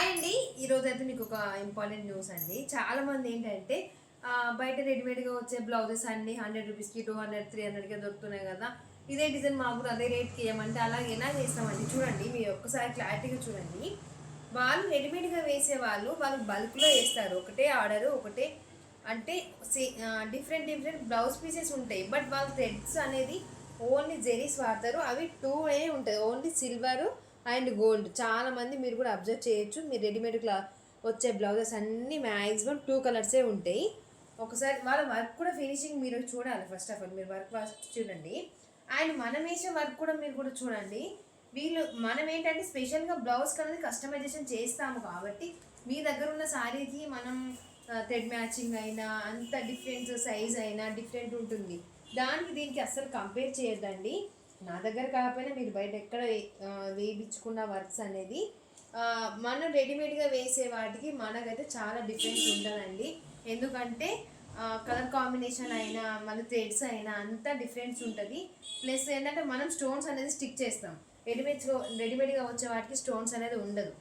Hi అండి. ఈరోజు అయితే మీకు ఒక ఇంపార్టెంట్ న్యూస్ అండి. చాలామంది ఏంటంటే బయట రెడీమేడ్గా వచ్చే బ్లౌజెస్ అన్ని 100 రూపీస్కి 200 300కే దొరుకుతున్నాయి కదా, ఇదే డిజైన్ మాకు కూడా అదే రేట్కి ఇవ్వమంటే అలా ఎలా చేస్తామండి? చూడండి, మీరు ఒక్కసారి క్లారిటీగా చూడండి. వాళ్ళు రెడీమేడ్గా వేసే వాళ్ళు బల్క్లో వేస్తారు. ఒకటే ఆర్డరు ఒకటే అంటే డిఫరెంట్ డిఫరెంట్ బ్లౌజ్ పీసెస్ ఉంటాయి. బట్ వాళ్ళు థ్రెడ్స్ అనేది ఓన్లీ జెరీస్ వాడతారు. అవి ఉంటాయి, ఓన్లీ సిల్వరు అండ్ గోల్డ్. చాలామంది మీరు కూడా అబ్జర్వ్ చేయొచ్చు. మీరు రెడీమేడ్ వచ్చే బ్లౌజెస్ అన్నీ మ్యాక్సిమం 2 కలర్సే ఉంటాయి. ఒకసారి వాళ్ళ వర్క్ కూడా ఫినిషింగ్ మీరు చూడాలి. ఫస్ట్ ఆఫ్ ఆల్ మీరు వర్క్ చూడండి. అండ్ మనం వేసే వర్క్ కూడా మీరు కూడా చూడండి. మనం ఏంటంటే స్పెషల్గా బ్లౌజ్ అనేది కస్టమైజేషన్ చేస్తాము కాబట్టి మీ దగ్గర ఉన్న శారీకి మనం థ్రెడ్ మ్యాచింగ్ అయినా అంత డిఫరెంట్ సైజ్ అయినా డిఫరెంట్ ఉంటుంది. దీనికి అస్సలు కంపేర్ చేయొద్దండి. నా దగ్గర కాకపోయినా మీరు బయట ఎక్కడ వేయించుకున్న వర్క్స్ అనేది మనం రెడీమేడ్గా వేసే వాటికి మనకైతే చాలా డిఫరెన్స్ ఉంటుందండి. ఎందుకంటే కలర్ కాంబినేషన్ అయినా మన థ్రెడ్స్ అయినా అంతా డిఫరెన్స్ ఉంటుంది. ప్లస్ ఏంటంటే మనం స్టోన్స్ అనేది స్టిక్ చేస్తాం. రెడీమేడ్గా వచ్చే వాటికి స్టోన్స్ అనేది ఉండదు.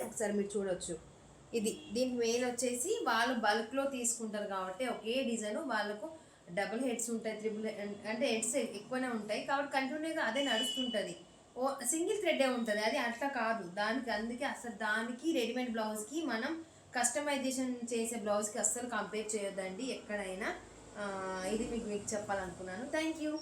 ఒకసారి మీరు చూడవచ్చు. దీనికి మెయిన్ వచ్చేసి వాళ్ళు బల్క్లో తీసుకుంటారు కాబట్టి ఒకే డిజైన్ వాళ్ళకు డబుల్ హెడ్స్ ఉంటాయి, అంటే హెడ్స్ ఎక్కువనే ఉంటాయి కాబట్టి కంటిన్యూగా అదే నడుస్తుంటుంది. సింగిల్ థ్రెడ్డే ఉంటుంది. అది అట్లా కాదు. అందుకే అసలు దానికి రెడీమేడ్ బ్లౌజ్కి మనం కస్టమైజేషన్ చేసే బ్లౌజ్కి అస్సలు కంపేర్ చేయొద్దండి ఎక్కడైనా. ఇది మీకు చెప్పాలనుకున్నాను. Thank you.